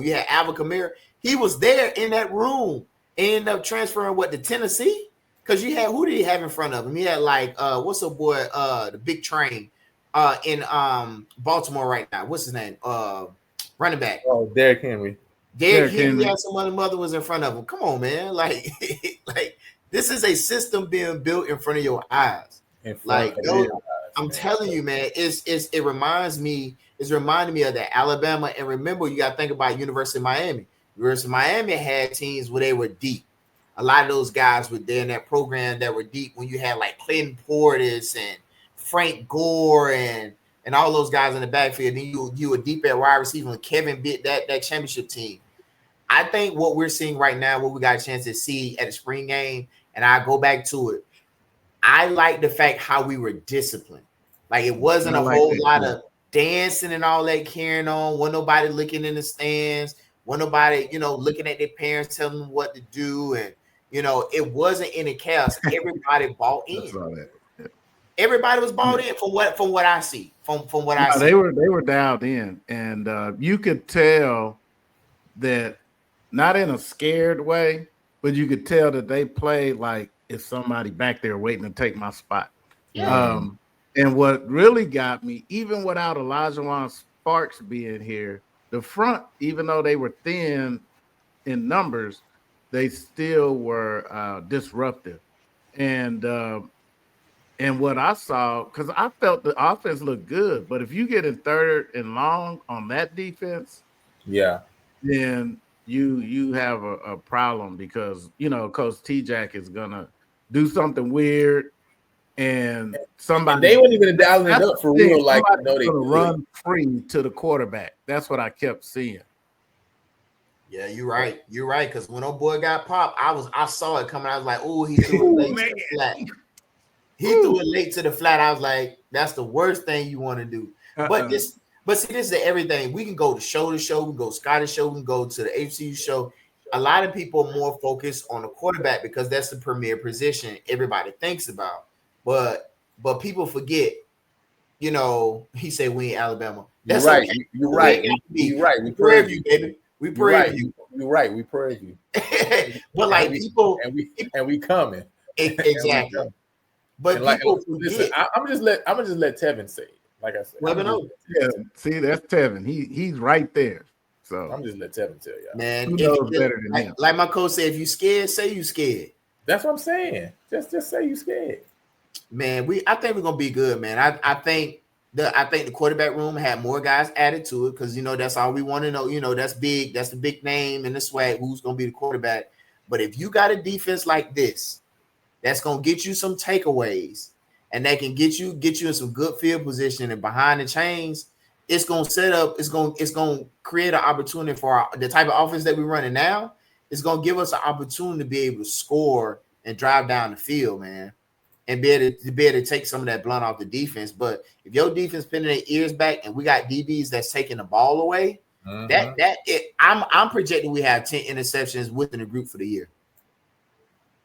you had Alvin Kamara, he was there in that room and ended up transferring to Tennessee. Because you had, who did he have in front of him? He had like what's the boy, the big train in Baltimore right now. What's his name? Running back. Oh, Derrick Henry. Derrick Henry had some other mother was in front of him. Come on, man. Like like this is a system being built in front of your eyes. Like I'm telling you, man, it reminds me, it's reminding me of that Alabama. And remember, you got to think about University of Miami. University of Miami had teams where they were deep. A lot of those guys were there in that program that were deep when you had like Clinton Portis and Frank Gore and all those guys in the backfield. Then you were deep at wide receiver when Kevin bit that championship team. I think what we're seeing right now, what we got a chance to see at the spring game, and I go back to it, I like the fact how we were disciplined. Like it wasn't a whole lot of dancing and all that carrying on. Wasn't nobody looking in the stands. Wasn't nobody, looking at their parents telling them what to do. And, it wasn't any chaos. Everybody bought in. Everybody was bought in from what I see. From what I see. They were dialed in. And you could tell that, not in a scared way, but you could tell that they played like it's somebody back there waiting to take my spot. Yeah. And what really got me, even without Elijah Sparks being here, the front, even though they were thin in numbers, they still were disruptive. And what I saw, because I felt the offense looked good, but if you get in third and long on that defense, then you have a problem because, Coach T-Jack is going to do something weird and somebody. They weren't even dialing it up for real. Like, they run free to the quarterback. That's what I kept seeing. Yeah, you're right. You're right. Because when old boy got popped, I saw it coming. I was like, oh, he threw it late to the flat. He threw it late to the flat. I was like, that's the worst thing you want to do. But see, this is everything. We can go to show, we can go Scottish show, we can go to the HCU show. A lot of people are more focused on the quarterback because that's the premier position everybody thinks about. But people forget, he said we in Alabama. That's right. Okay. You're right. You're right. We pray you, baby. We pray you. You're right. We pray you. But like people, and we coming. Exactly. But people listen, I'm gonna just let Tevin say it. Like I said, yeah. See, that's Tevin. He's right there. So I'm just let Tevin tell y'all. Man, who knows better than him? Like my coach said, if you scared, say you scared. That's what I'm saying. Just say you scared. Man, I think we're gonna be good, man. I think the quarterback room had more guys added to it because that's all we want to know. That's big. That's the big name and the swag. Who's gonna be the quarterback? But if you got a defense like this, that's gonna get you some takeaways, and that can get you in some good field position and behind the chains. It's gonna set up. It's gonna create an opportunity for the type of offense that we're running now. It's gonna give us an opportunity to be able to score and drive down the field, man. And be able to take some of that blunt off the defense. But if your defense pinning their ears back and we got DBs that's taking the ball away, I'm projecting we have 10 interceptions within the group for the year.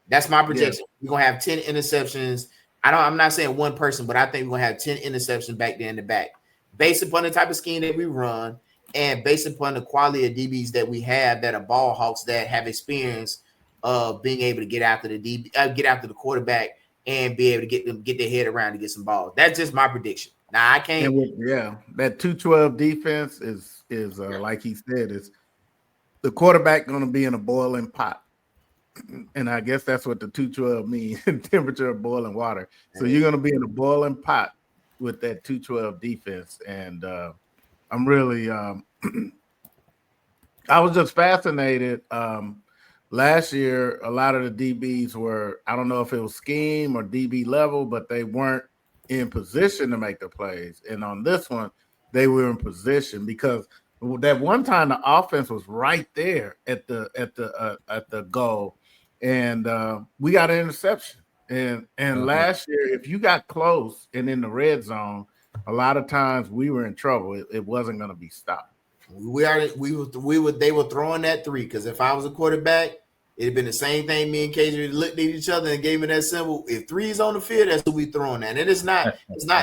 That's my projection. We're gonna have 10 interceptions. I'm not saying one person, but I think we're gonna have 10 interceptions back there in the back, based upon the type of scheme that we run and based upon the quality of DBs that we have that are ball hawks that have experience of being able to get after the quarterback and be able to get their head around to get some balls. That's just my prediction. Now I can't. That 212 defense is like he said, is the quarterback going to be in a boiling pot, and I guess that's what the 212 means: temperature of boiling water. So you're going to be in a boiling pot with that 212 defense, and I'm really I was just fascinated. Last year, a lot of the DBs were, I don't know if it was scheme or DB level, but they weren't in position to make the plays. And on this one, they were in position because that one time the offense was right there at the goal, and we got an interception. And last year, if you got close and in the red zone, a lot of times we were in trouble. It wasn't going to be stopped. They were throwing that three because if I was a quarterback, it'd been the same thing. Me and KJ looked at each other and gave me that symbol. If three is on the field, that's who we throwing at. And it's not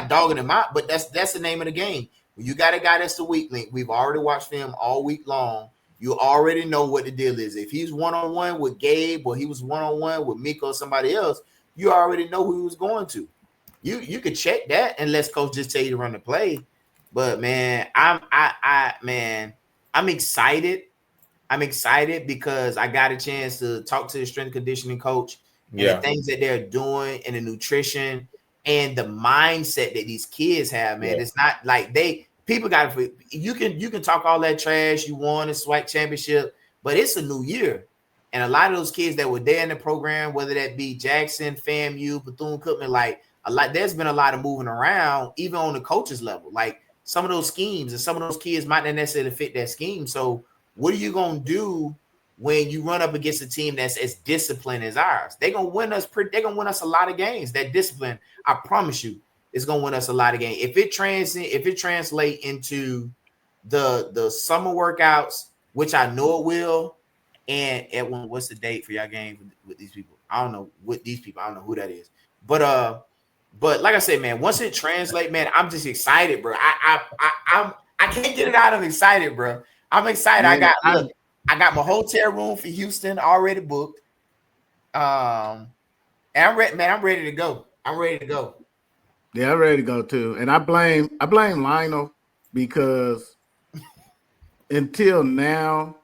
dogging them out, but that's the name of the game. When you got a guy that's the weak link, we've already watched film all week long. You already know what the deal is. If he's one-on-one with Gabe or he was one-on-one with Miko or somebody else, you already know who he was going to. You could check that unless coach just tell you to run the play. But man, I'm excited. I'm excited because I got a chance to talk to the strength and conditioning coach and the things that they're doing and the nutrition and the mindset that these kids have, man. It's not like people got to, you can talk all that trash you won a SWAC championship, but it's a new year. And a lot of those kids that were there in the program, whether that be Jackson, FAMU, Bethune-Cookman, there's been a lot of moving around, even on the coaches level. Like some of those schemes and some of those kids might not necessarily fit that scheme. So what are you going to do when you run up against a team that's as disciplined as ours? They're going to win us. They're going to win us a lot of games. That discipline, I promise you, is going to win us a lot of games. If it translate into the summer workouts, which I know it will, and what's the date for y'all game with these people? I don't know what these people. I don't know who that is. But like I said, man, once it translate, man, I'm just excited, bro. I can't get it out. I'm excited, bro. I'm excited. Man, I got my hotel room for Houston already booked. And I'm ready, man. I'm ready to go. I'm ready to go. Yeah, I'm ready to go too. And I blame Lionel because until now,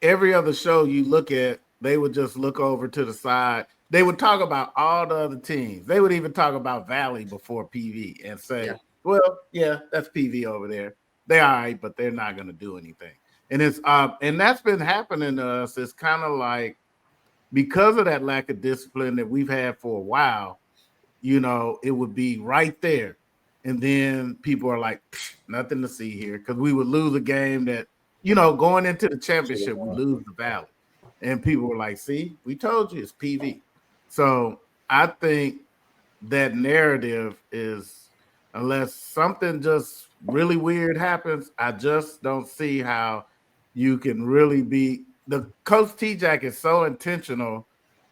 every other show you look at, they would just look over to the side. They would talk about all the other teams. They would even talk about Valley before PV and say, well, yeah, that's PV over there. They're all right, but they're not going to do anything. And it's and that's been happening to us. It's kind of like because of that lack of discipline that we've had for a while, it would be right there. And then people are like, nothing to see here, because we would lose a game that, going into the championship, we lose the Valley. And people were like, see, we told you it's PV. So I think that narrative is, unless something just really weird happens, I just don't see how you can really be. The Coach T-Jack is so intentional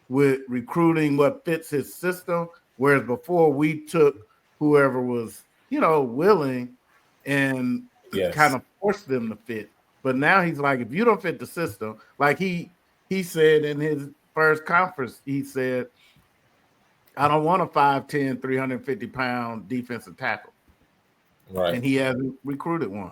with recruiting what fits his system, whereas before we took whoever was, willing and kind of forced them to fit. But now he's like, if you don't fit the system, like he said in his first conference, he said, I don't want a 5'10", 350-pound defensive tackle. Right. And he hasn't recruited one.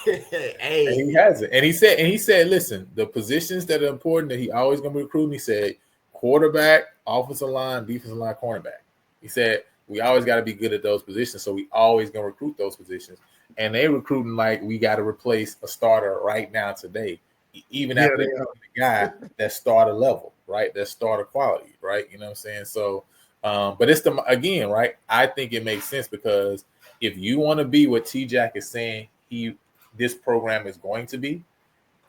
Hey. And he hasn't. And he said, listen, the positions that are important that he always going to be recruiting, he said, quarterback, offensive line, defensive line, cornerback. He said, we always got to be good at those positions, so we always going to recruit those positions. And they recruiting like we got to replace a starter right now today, even after they the guy that starter level, right? That starter quality, right? You know what I'm saying? So, but it's again, right? I think it makes sense because if you want to be what T-Jack is saying this program is going to be,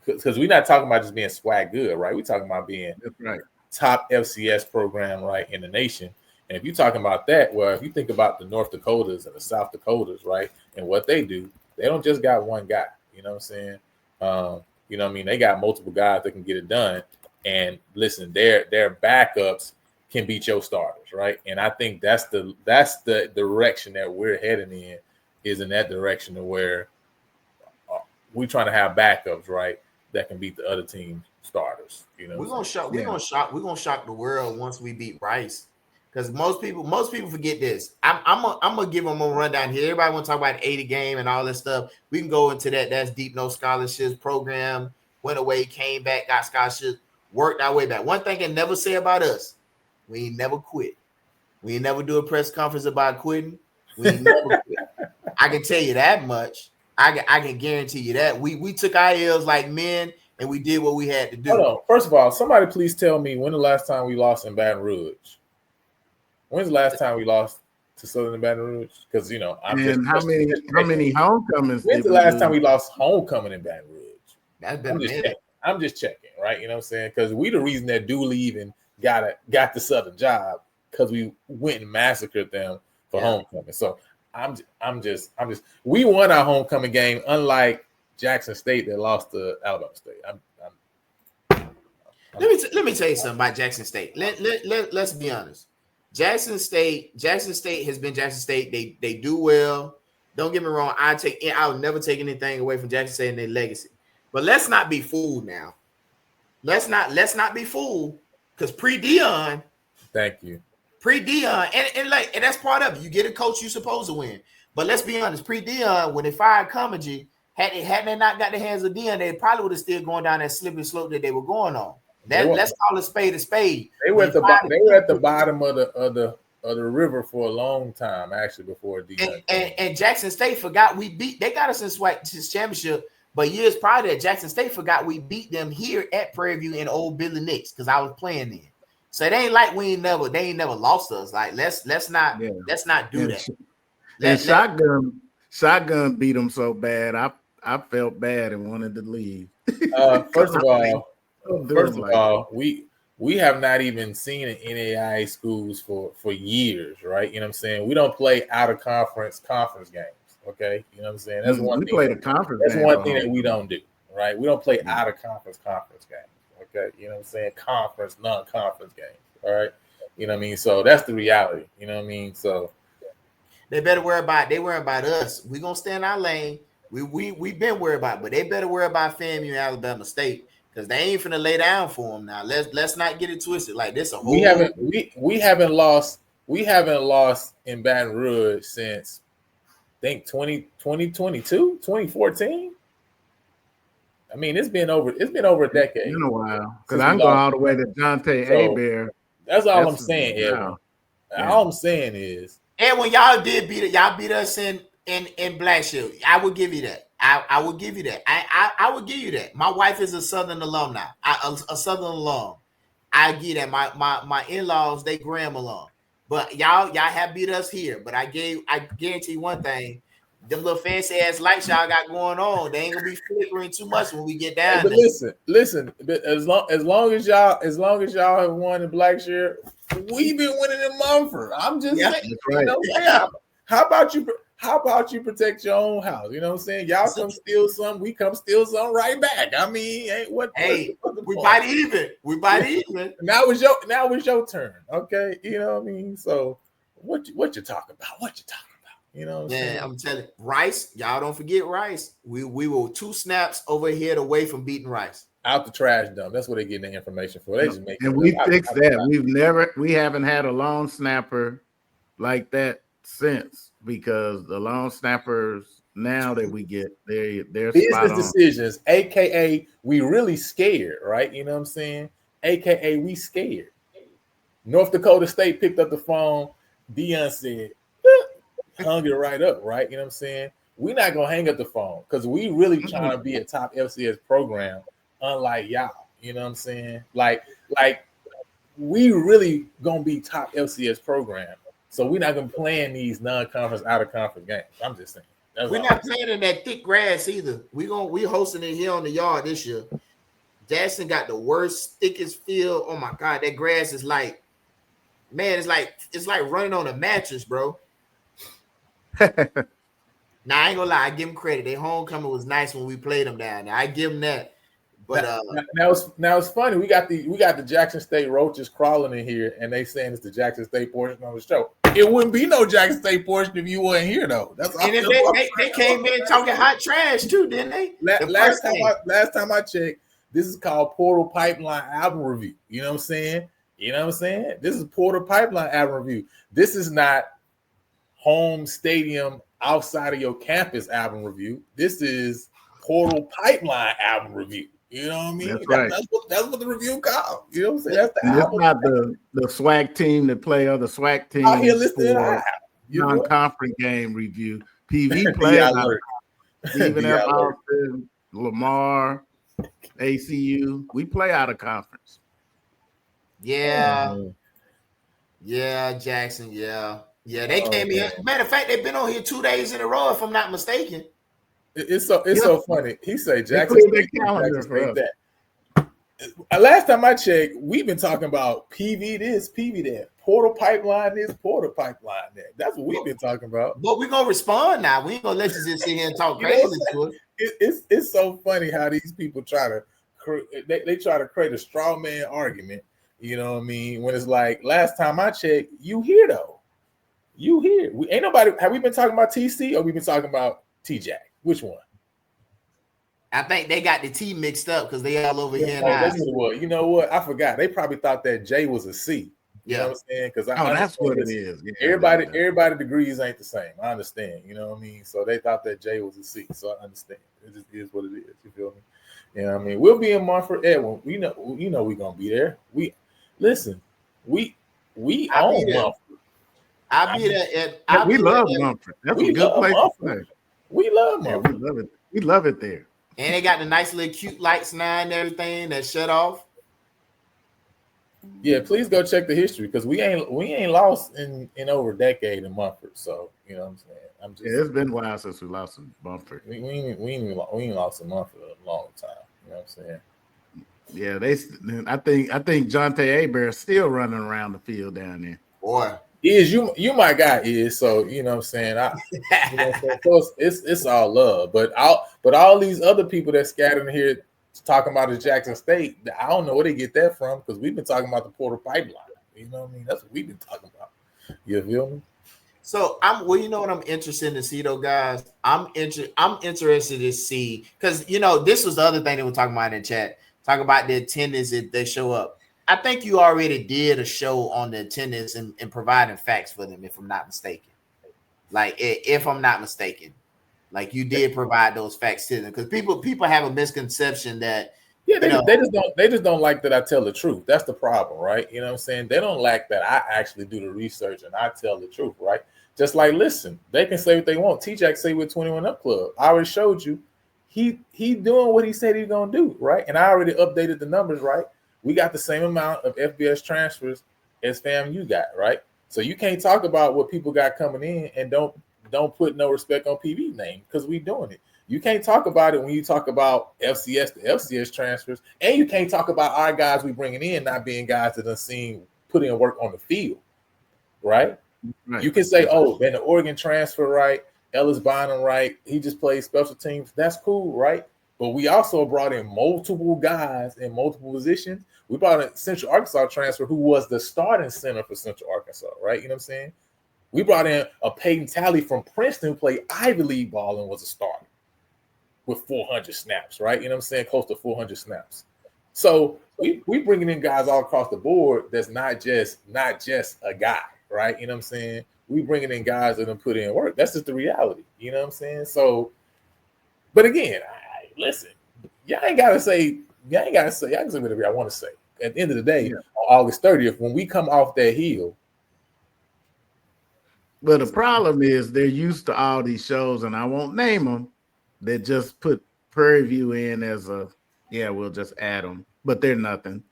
because we're not talking about just being swag good, right? We're talking about being top FCS program, right, in the nation. And if you're talking about that, well, if you think about the North Dakotas and the South Dakotas, right, and what they do, they don't just got one guy. You know what I'm saying? You know what I mean? They got multiple guys that can get it done. And listen, their backups can beat your starters, right? And I think that's the direction that we're heading in, is in that direction of where we're trying to have backups, right, that can beat the other team's starters. We're gonna shock the world once we beat Rice. Because most people forget this. I'm gonna give them a rundown here. Everybody want to talk about 80 game and all this stuff. We can go into that. That's deep no scholarships program. Went away, came back, got scholarships, worked our way back. One thing can never say about us: we ain't never quit. We ain't never do a press conference about quitting. We ain't never quit. I can tell you that much. I can guarantee you that we took our L's like men and we did what we had to do. Hold on. First of all, somebody please tell me when the last time we lost in Baton Rouge. When's the last time we lost to Southern Baton Rouge? Because how many homecomings? When's the last time we lost homecoming in Baton Rouge? That's been a minute. I'm just checking, right? You know what I'm saying? Because we the reason that Dooley even got the Southern job, because we went and massacred them for homecoming. So I'm just we won our homecoming game, unlike Jackson State that lost to Alabama State. Let me tell you something about Jackson State. Let's be honest. Jackson State has been Jackson State. They do well. Don't get me wrong. I'll never take anything away from Jackson State and their legacy. But let's not be fooled now. Let's not be fooled because pre-Dion. Thank you. Pre-Dion, and that's part of it. You get a coach you're supposed to win. But let's be honest, pre-Dion, when they fired Comedy, had they not got the hands of Dion, they probably would have still going down that slippery slope that they were going on. Let's call it spade a spade. They were at the bottom of the river for a long time, actually, before Dion. And Jackson State forgot they got us in SWAC championship, but years prior to that, Jackson State forgot we beat them here at Prairie View in old Billy Nicks because I was playing then. So it ain't like they ain't never lost us. Like let's not do that. And Shotgun beat them so bad. I felt bad and wanted to leave. First of all, we have not even seen an NAIA schools for years, right? You know what I'm saying? We don't play out of conference games. Okay, you know what I'm saying? That's one thing. That's one thing that we don't do, right? We don't play out of conference games. Okay, you know what I'm saying? Conference, non-conference games. All right, you know what I mean. So that's the reality. You know what I mean. So they better worry about us. We gonna stay in our lane. We been worried about, but they better worry about FAMU and Alabama State because they ain't finna lay down for them now. Let's not get it twisted. Like this, we haven't lost in Baton Rouge since I think 2022, 2014. I mean, it's been over a decade. It's been a while because I'm going all the way to Jonte Hebert. That's all I'm saying, Evan. All I'm saying is, and when y'all beat us in Black Shield, I will give you that. I will give you that. I will give you that. My wife is a Southern alumni, a Southern alum. I get that. My in-laws, they Graham alum. But y'all have beat us here. But I guarantee one thing. Them little fancy ass lights y'all got going on, they ain't gonna be flickering too much when we get down. But listen. As long as y'all have won in Blackshear, we've been winning in Mumford. I'm just saying. Right. You know, how about you protect your own house? You know what I'm saying? Y'all come steal some, we come steal some right back. I mean, we bite even. We bite even. Now it's your turn. Okay, you know what I mean. So what you talking about? What you talking? You know what I'm saying? I'm telling you, Rice, y'all don't forget Rice. We were 2 snaps over here away from beating Rice. Out the trash dump. That's what they getting the information for. They just make and we fixed that. We haven't had a long snapper like that since because the long snappers now that we get they're business decisions, aka we really scared, right? You know what I'm saying? AKA we scared. North Dakota State picked up the phone. Dion said, hung it right up, right? You know what I'm saying? We're not gonna hang up the phone because we really trying to be a top FCS program, unlike y'all. You know what I'm saying? Like we really gonna be top FCS program, so we're not gonna play in these non-conference, out of conference games. I'm just saying. We're not playing in that thick grass either. We hosting it here on the yard this year. Jackson got the worst, thickest field. Oh my God, that grass is like, man, it's like running on a mattress, bro. Now I ain't gonna lie, I give them credit. Their homecoming was nice when we played them down there. I give them that. But now it's funny. We got the Jackson State roaches crawling in here, and they saying it's the Jackson State portion of the show. It wouldn't be no Jackson State portion if you weren't here, though. That's and they came in talking hot trash too, didn't they? Last time I checked, this is called Portal Pipeline album review. You know what I'm saying? This is Portal Pipeline album review. This is not home stadium outside of your campus album review. This is Portal Pipeline album review. You know what I mean? That's right. That's what the review called. You know what I'm saying? That's the album. Not the SWAC team that play other SWAC teams. Out here listed non-conference game review. PV play Stephen F. Austin, Lamar, ACU. We play out of conference. Yeah. Yeah, Jackson. Yeah. Yeah, they came in. Matter of fact, they've been on here 2 days in a row, if I'm not mistaken. It's so funny. He say Jackson State that. Last time I checked, we've been talking about PV this, PV that, Portal Pipeline this, Portal Pipeline that. That's what we've been talking about. But we're gonna respond now. We ain't gonna let you just sit here and talk crazy to us. It's so funny how these people try to create a straw man argument. You know what I mean? When it's like, last time I checked, you here though. You here? We ain't nobody. Have we been talking about TC or we been talking about T-Jack? Which one? I think they got the T mixed up because they all over here. That's what it was. You know what? I forgot. They probably thought that J was a C. You know what I'm saying? Because that's what it is. Yeah, everybody degrees ain't the same. I understand. You know what I mean? So they thought that J was a C. So I understand. It just is what it is. You feel me? You know what I mean? We'll be in Montfort, Edwin. We know we're gonna be there. We own Montfort. I'll be there. We love Montfort. That's a good place to play. We love Montfort. We love it. We love it there. And they got the nice little cute lights now and everything that shut off. Yeah, please go check the history because we ain't lost in over a decade in Montfort. So you know what I'm saying. It's been a while since we lost in Montfort. We ain't lost in Montfort a long time. You know what I'm saying. Yeah, I think Jonte Abear still running around the field down there. Boy, you my guy is, so you know what I'm saying. So it's all love, but all these other people that scattered in here talking about the Jackson State, I don't know where they get that from because we've been talking about the Porter Pipeline. You know what I mean? That's what we've been talking about. You feel me? So you know what I'm interested to see though, guys. I'm interested to see because this was the other thing they were talking about in the chat. Talk about the attendance if they show up. I think you already did a show on the attendance and providing facts for them, if I'm not mistaken. Like, if I'm not mistaken, like you did provide those facts to them because people have a misconception that they just don't like that I tell the truth. That's the problem, right? You know what I'm saying? They don't like that I actually do the research and I tell the truth, right? Just like, listen, they can say what they want. T-Jack say with 21 Up Club. I already showed you. He doing what he said he's gonna do, right? And I already updated the numbers, right? We got the same amount of FBS transfers as FAMU got, right? So you can't talk about what people got coming in and don't put no respect on PV name because we doing it. You can't talk about it when you talk about FCS to FCS transfers, and you can't talk about our guys we bringing in not being guys that have put in work on the field, right? You can say, oh, man, the Oregon transfer, right? Ellis Bynum, right? He just plays special teams. That's cool, right? But we also brought in multiple guys in multiple positions. We brought in Central Arkansas transfer who was the starting center for Central Arkansas, right? You know what I'm saying? We brought in a Peyton Talley from Princeton who played Ivy League ball and was a starter with 400 snaps, right? You know what I'm saying? Close to 400 snaps. So we bringing in guys all across the board that's not just a guy, right? You know what I'm saying? We bringing in guys that have put in work. That's just the reality. You know what I'm saying? So, but again, listen, y'all can say whatever I want to say. At the end of the day, on August 30th, when we come off that hill. But the problem is they're used to all these shows, and I won't name them, that just put Prairie View in as we'll just add them, but they're nothing.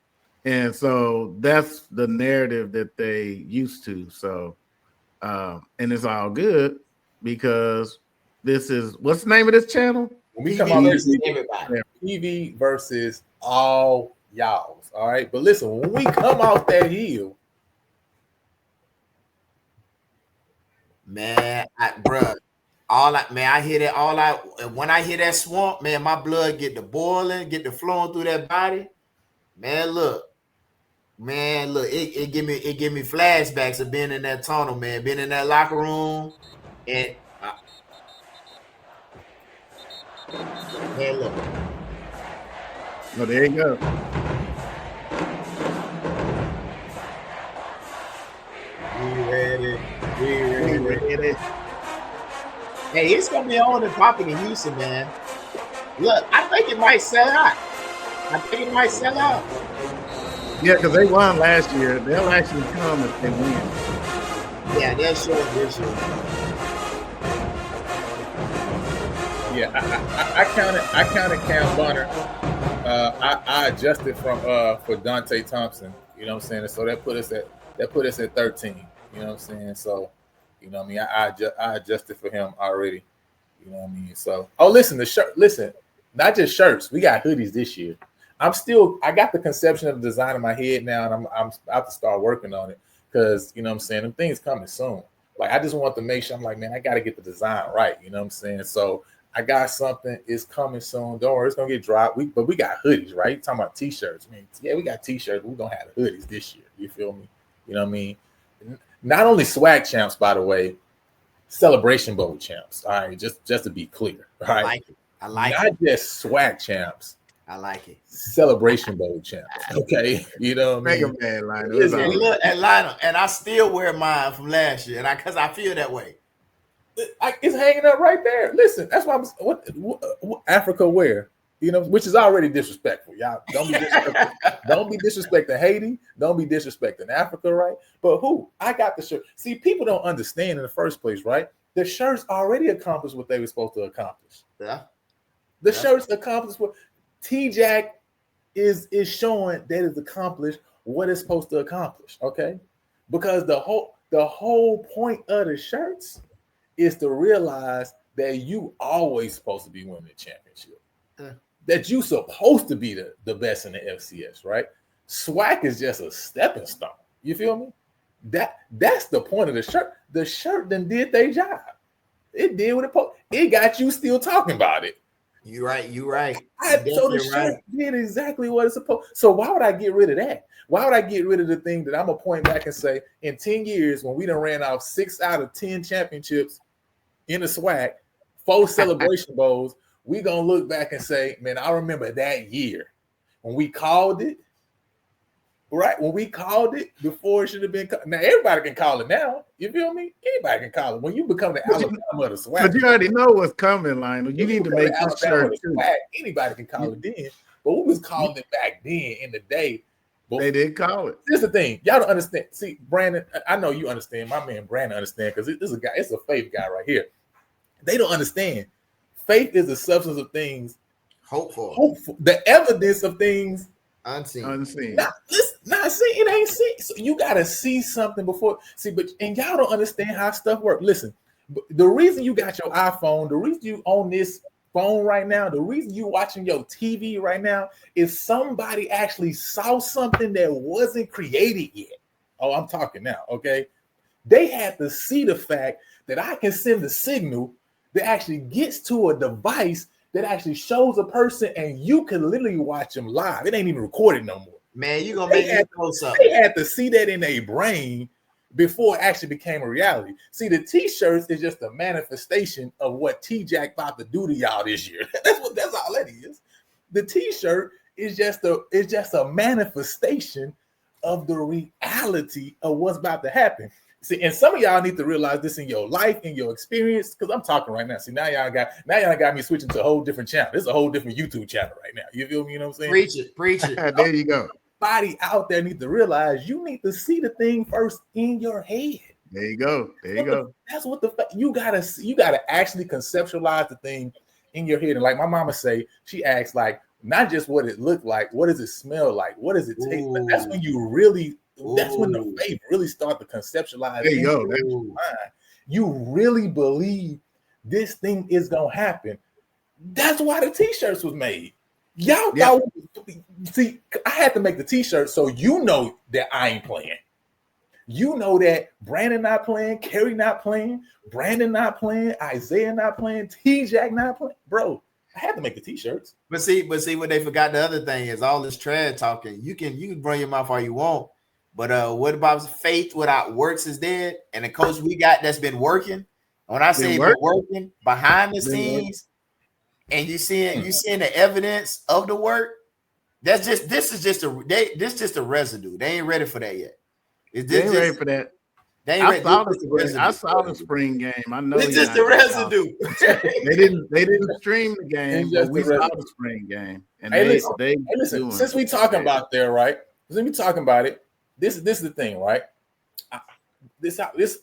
And so that's the narrative that they used to. So, and it's all good because this is, what's the name of this channel? When we come out TV versus all y'all's. All right. But listen, when we come out that hill, man, I hear that when I hear that swamp, man, my blood get to boiling, get to flowing through that body. Man, look, it give me flashbacks of being in that tunnel, man, being in that locker room, and man, look. Well, there you go. We ready. Hey, it's gonna be on and popping in Houston, man. Look, I think it might sell out. Yeah, because they won last year. They'll actually come if they win. Yeah, they'll show it this year. Yeah, I counted Cam Bunner. I adjusted for Dante Thompson. You know what I'm saying? So that put us at 13. You know what I'm saying? So, you know what I mean? I adjusted for him already. You know what I mean? So, listen, not just shirts. We got hoodies this year. I got the conception of the design in my head now, and I'm about to start working on it because, you know what I'm saying, them things coming soon. Like, I just want to make sure, I'm like, man, I got to get the design right. You know what I'm saying? So I got something. It's coming soon. Don't worry, it's going to get dropped. But we got hoodies, right? You're talking about T-shirts. I mean, yeah, we got T-shirts. We're going to have the hoodies this year. You feel me? You know what I mean? not only swag champs, by the way, Celebration Bowl champs. All right, just to be clear. All right, I like not just swag champs. I like it. Celebration Bowl champs. Okay, you know what I mean? Man, Lionel. And look at Lionel, and I still wear mine from last year, and because I feel that way. It's hanging up right there. Listen, that's why I'm what Africa wear, you know, which is already disrespectful. Y'all don't be disrespectful. Don't be disrespecting Haiti. Don't be disrespecting Africa, right? But who? I got the shirt. See, people don't understand in the first place, right? The shirts already accomplished what they were supposed to accomplish. Yeah. The shirts accomplished what T-Jack is showing that it's accomplished what it's supposed to accomplish. Okay, because the whole point of the shirts is to realize that you always supposed to be winning the championship. That you supposed to be the best in the FCS, right? Swag is just a stepping stone. You feel me? That's the point of the shirt. The shirt then did their job. It did what it got you still talking about it. You're right. So the shirt did exactly what it's supposed. So why would I get rid of that? Why would I get rid of the thing that I'm gonna point back and say in 10 years when we done ran off 6 out of 10 championships in the swag, 4 celebration bowls, we gonna look back and say, man, I remember that year when we called it, right? When we called it before it should have been called. Now everybody can call it now. You feel me? Anybody can call it. When you become the Alabama of the swag, but you already know what's coming, Lionel. You need to make this shirt too. Anybody can call it then, but we was calling it back then in the day. They did call it. Here's the thing, y'all don't understand. See, Brandon, I know you understand. My man Brandon understand because this is a guy. It's a faith guy right here. They don't understand. Faith is the substance of things hopeful. The evidence of things unseen. Not seen. It ain't seen. So you gotta see something before. See, and y'all don't understand how stuff works. Listen, the reason you got your iPhone, the reason you own this phone right now, the reason you watching your TV right now is somebody actually saw something that wasn't created yet. Oh, I'm talking now. Okay, they had to see the fact that I can send the signal that actually gets to a device that actually shows a person, and you can literally watch them live. It ain't even recorded no more. Man, you gonna make it close up. They had to see that in their brain before it actually became a reality. See, the t-shirts is just a manifestation of what T-Jack about to do to y'all this year. That's all that is. The t-shirt is just a manifestation of the reality of what's about to happen. See, and some of y'all need to realize this in your life, in your experience, because I'm talking right now. See, now y'all got me switching to a whole different channel. This is a whole different YouTube channel right now. You feel me? You know what I'm saying? Preach it. There you go. Everybody out there need to realize you need to see the thing first in your head. There you go. That's what you gotta actually conceptualize the thing in your head. And like my mama say, she asks like not just what it looked like, what does it smell like, what does it taste like? That's when you really. That's when the faith really start to conceptualize. There you go. You really believe this thing is gonna happen. That's why the t-shirts was made. Y'all thought, see, I had to make the t-shirt so you know that I ain't playing. You know that Brandon not playing, Kerry not playing, Brandon not playing, Isaiah not playing, T-Jack not playing. Bro, I had to make the t-shirts. But see, what they forgot, the other thing is all this trash talking. You can run your mouth all you want. But what about faith without works is dead? And the coach we got that's been working. When I say working behind the scenes, and you seeing the evidence of the work, this is just a residue. They ain't ready for that yet. They ain't ready for that. I saw the spring game. I know it's just the residue. they didn't stream the game, but we saw the spring game. And listen, since we talking about there, right? Since we talking about it. This is the thing, right?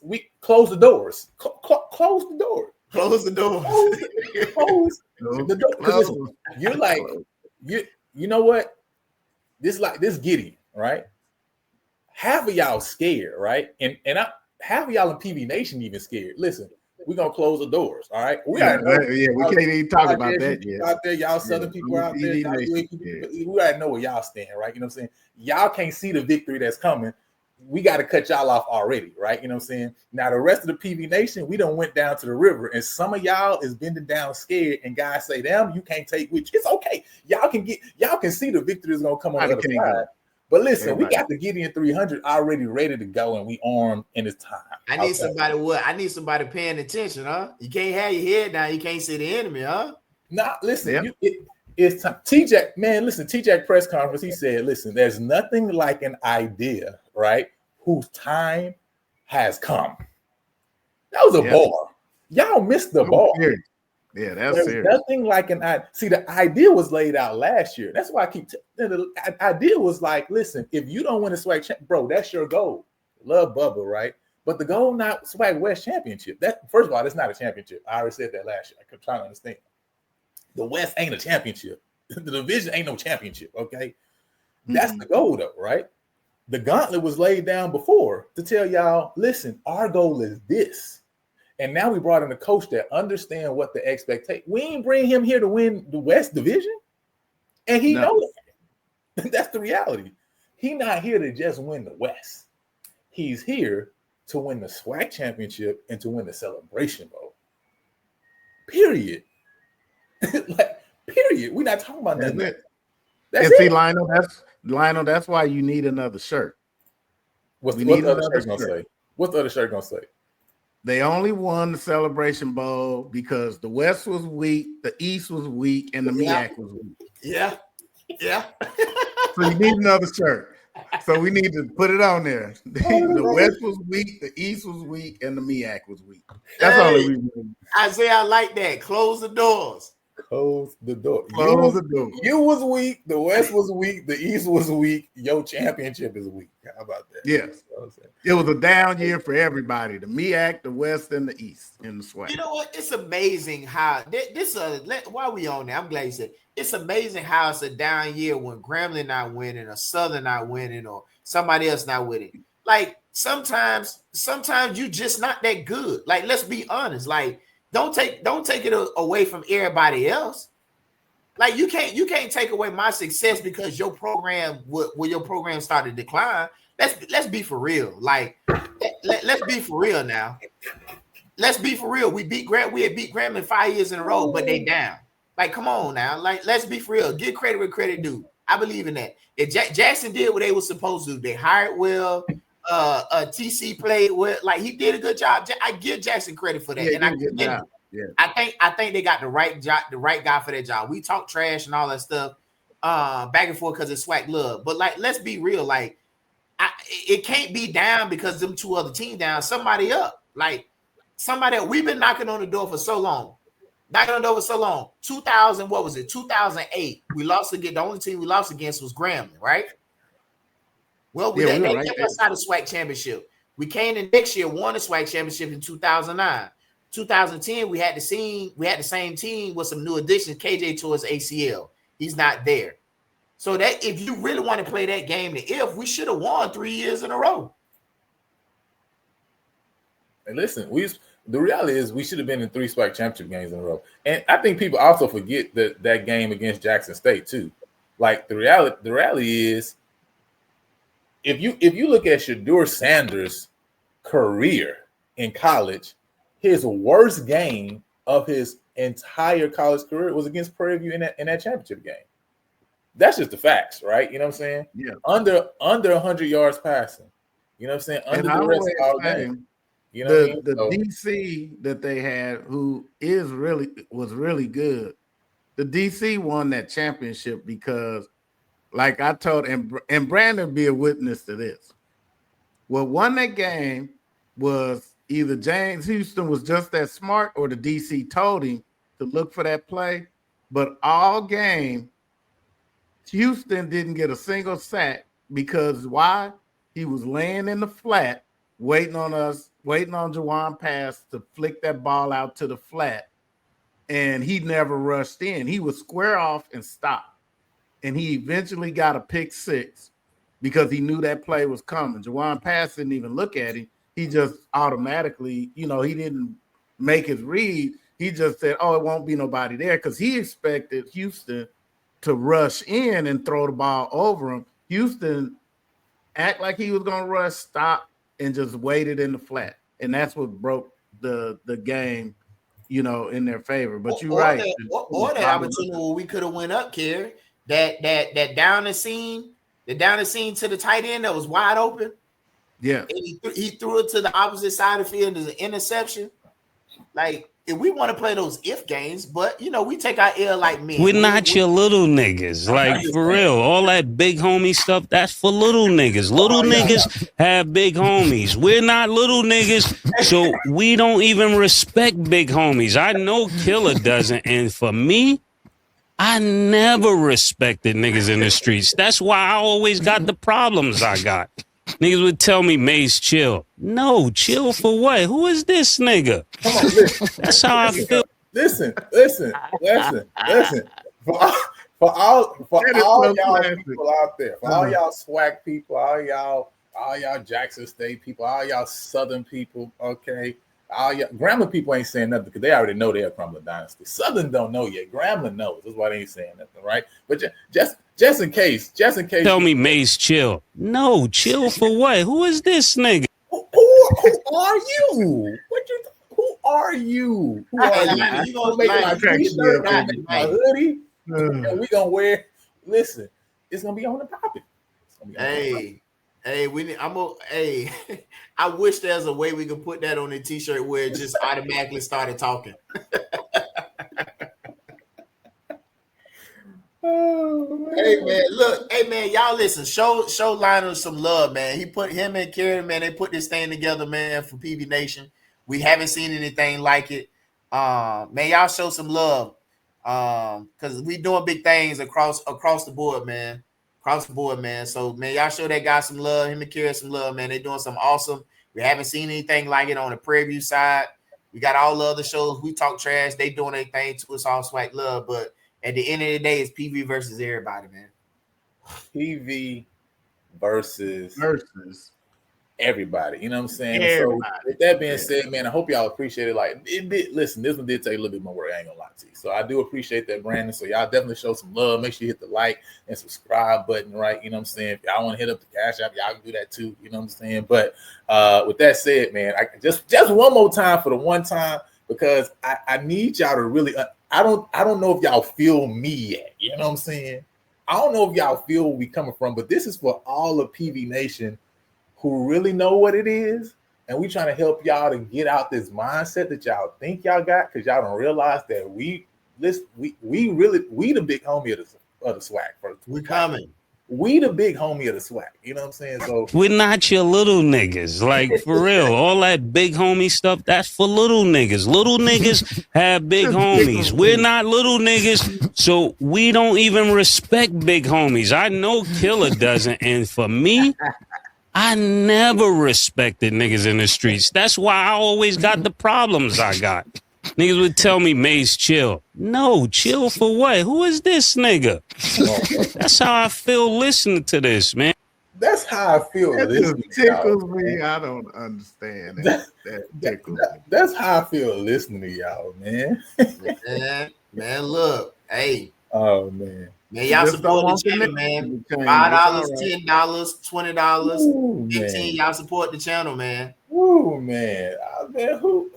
We close the doors. Close the door. Close the door. Close the door. You're like, you know what? This giddy, right? Half of y'all scared, right? And half of y'all in PV Nation even scared. Listen, we're gonna close the doors, all right? We can't even talk about that yet. Out there, y'all Southern people out there, we gotta know where y'all stand, right? You know what I'm saying? Y'all can't see the victory that's coming. We got to cut y'all off already, right? You know what I'm saying? Now the rest of the PV Nation, we done went down to the river, and some of y'all is bending down scared, and guys say, "Damn, you can't take which." It's okay. Y'all can see the victory is gonna come on the other side. But listen, we got the Gideon 300 already ready to go, and we armed in this time. I need somebody. What? I need somebody paying attention, huh? You can't have your head down. You can't see the enemy, huh? Nah, listen. It's time. T-Jack, man, listen. T-Jack press conference. He said, "Listen, there's nothing like an idea, right? Whose time has come." That was a bar. Y'all missed the bar. Yeah, that's There's serious. nothing like an idea. See, the idea was laid out last year. That's why I keep. The idea was like, listen, if you don't win a swag, bro, that's your goal. Love Bubba, right? But the goal not Swag West championship. That first of all, that's not a championship. I already said that last year. I kept trying to understand. The West ain't a championship. The division ain't no championship. Okay, that's the goal, though, right? The gauntlet was laid down before to tell y'all, listen, our goal is this. And now we brought in a coach that understand what the expectation. We ain't bring him here to win the West Division, and he knows that. That's the reality. He not here to just win the West. He's here to win the SWAC championship and to win the Celebration Bowl. Period. Period. We're not talking about nothing. That's it. Lionel, that's why you need another shirt. What's the other shirt gonna say? What's the other shirt gonna say? They only won the Celebration Bowl because the West was weak, the East was weak, and the MEAC was weak. Yeah. So you need another shirt. So we need to put it on there. The West was weak, the East was weak, and the MEAC was weak. That's all we need. Isaiah, I like that. Close the doors. Close the door. Close the door. You was weak. The West was weak. The East was weak. Your championship is weak. How about that? Yes. It was a down year for everybody. The MEAC, the West, and the East in the SWAC. You know what? It's amazing how while we on there, I'm glad you said it's amazing how it's a down year when Grambling not winning or Southern not winning or somebody else not winning. Like sometimes you just not that good. Like, let's be honest. Like, don't take it away from everybody else. Like, you can't take away my success because your program started to decline. Let's be for real. Like, let's be for real now. Let's be for real. We had beat Grambling 5 years in a row, but they down. Like, come on now. Like, let's be for real. Give credit where credit due. I believe in that. If Jackson did what they were supposed to, they hired well. TC played well. Like, he did a good job. I give Jackson credit for that. Yeah, I think they got the right guy for that job. We talk trash and all that stuff back and forth because it's SWAC love. But like, let's be real. Like, it can't be down because them two other teams down. Somebody up. Like, somebody else. We've been knocking on the door for so long. 2000, what was it? 2008. We lost again. The only team we lost against was Grambling, right? Well, they kept us out of SWAC championship. We came in next year, won the SWAC championship in 2009. 2010, we had the same team with some new additions. KJ tore his ACL. He's not there. So that if you really want to play that game, we should have won 3 years in a row. And listen, the reality is we should have been in 3 SWAC championship games in a row. And I think people also forget that game against Jackson State too. Like, the reality is, if you look at Shedeur Sanders' career in college, his worst game of his entire college career was against Prairie View in that championship game. That's just the facts, right? You know what I'm saying? Yeah. Under 100 yards passing. You know what I'm saying? Under the rest of all game. You know the DC that they had, who was really good. The DC won that championship because, like I told, and Brandon be a witness to this. What won that game was either James Houston was just that smart or the DC told him to look for that play. But all game, Houston didn't get a single sack because why? He was laying in the flat, waiting on Jawan Pass to flick that ball out to the flat. And he never rushed in. He would square off and stop. And he eventually got a pick six because he knew that play was coming. Jawan Pass didn't even look at him. He just automatically, he didn't make his read. He just said, it won't be nobody there because he expected Houston to rush in and throw the ball over him. Houston act like he was going to rush, stop, and just waited in the flat. And that's what broke the game, in their favor. But you're right. Or the opportunity where we could have went up, Kerry. That down the scene The down the seam to the tight end that was wide open. Yeah. And he threw it to the opposite side of the field as an interception. Like, if we want to play those if games, but you know, we take our L like men. We're not your little niggas. Like, for real. All that big homie stuff, that's for little niggas. Little niggas have big homies. We're not little niggas, so we don't even respect big homies. I know Killer doesn't, and for me, I never respected niggas in the streets. That's why I always got the problems I got. Niggas would tell me, Mace, chill. No, chill for what? Who is this nigga? Come on, listen. That's how I feel. Listen. For all y'all people out there, for all y'all SWAC people, all y'all Jackson State people, all y'all Southern people, okay? All y'all Grambling people ain't saying nothing because they already know they're a crumbling dynasty. Southern don't know yet. Grambling knows. That's why they ain't saying nothing, right? But just in case. Tell me, Mace, chill. No, chill for what? Who is this nigga? Who are you? Who are you? Who are you? You gonna make my t-shirt, my hoodie, and we gonna wear. Listen, it's gonna be on the topic. Hey, I wish there's a way we could put that on a t-shirt where it just automatically started talking. Hey man, look, y'all listen. Show Lionel some love, man. He put him and Karen, man. They put this thing together, man, for PV Nation. We haven't seen anything like it. Man, y'all show some love. Because we doing big things across the board, man. Across the board, man. So man, y'all show that guy some love. Him and Karen some love, man. They doing something awesome. We haven't seen anything like it on the Prairie View side. We got all the other shows. We talk trash. They doing their thing to us, all swag love, but at the end of the day, it's PV versus everybody, man. PV versus everybody. You know what I'm saying? So with that being said, man, I hope y'all appreciate it. Like, listen, this one did take a little bit more work. I ain't gonna lie to you. So I do appreciate that, Brandon. So y'all definitely show some love. Make sure you hit the like and subscribe button, right? You know what I'm saying? If y'all want to hit up the Cash App, y'all can do that too. You know what I'm saying? But with that said, man, I just one more time for the one time, because I need y'all to really. I don't know if y'all feel me yet. You know what I'm saying? I don't know if y'all feel where we coming from, but this is for all of PV Nation who really know what it is, and we trying to help y'all to get out this mindset that y'all think y'all got, because y'all don't realize that we the big homie of the SWAC. We coming. We the big homie of the SWAC. You know what I'm saying? So we're not your little niggas. Like, for real. All that big homie stuff, that's for little niggas. Little niggas have big homies. We're not little niggas, so we don't even respect big homies. I know Killer doesn't, and for me, I never respected niggas in the streets. That's why I always got the problems I got. Niggas would tell me, Mace, chill. No, chill for what? Who is this nigga? That's how I feel listening to this, man. That's how I feel. That tickles me. I don't understand that. That's how I feel listening to y'all, man. man, look, hey. Oh man. Man, y'all support the channel, man. $5, $10, $20, $15. Y'all support the channel, man. Ooh, man. Man, who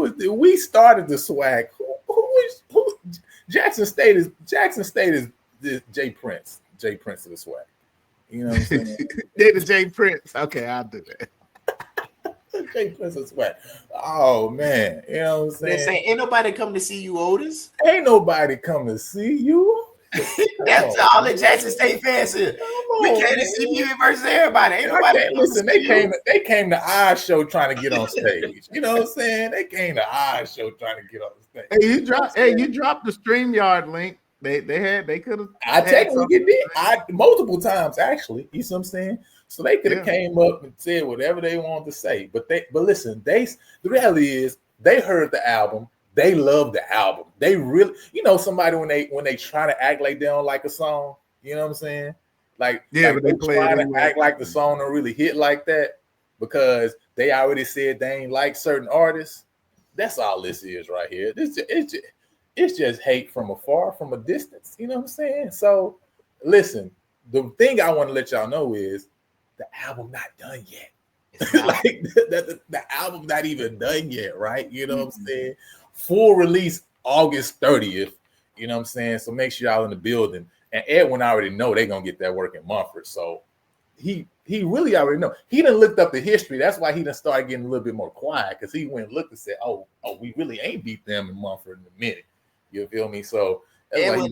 is it? We started the SWAC. Who Jackson State is the Jay Prince of the SWAC. You know what I'm saying? They're the Jay Prince. Okay, I'll do that. Jay Prince of SWAC. Oh man, you know what I'm saying? They say ain't nobody come to see you, Otis. Ain't nobody come to see you. That's all the Jackson State fans here. We came to see you versus everybody. Ain't nobody listen. They came to our show trying to get on stage. You know what I'm saying? They came to our show trying to get on stage. Hey, you dropped the StreamYard link. They could have. I technically did. Multiple times actually. You see what I'm saying? So they could have came up and said whatever they wanted to say. But listen, the reality is they heard the album. They love the album. They really, somebody when they try to act like they don't like a song, you know what I'm saying? But they try to act like the song don't really hit like that because they already said they ain't like certain artists. That's all this is right here. It's just hate from afar, from a distance. You know what I'm saying? So listen, the thing I want to let y'all know is the album not done yet. Like the album not even done yet, right? You know what I'm saying? Full release August 30th. You know what I'm saying? So make sure y'all in the building. And Edwin already know they're gonna get that work in Mumford. So he really already know. He done looked up the history. That's why he done started getting a little bit more quiet, because he went and looked and said, oh, we really ain't beat them in Mumford in a minute. You feel me? So that's why he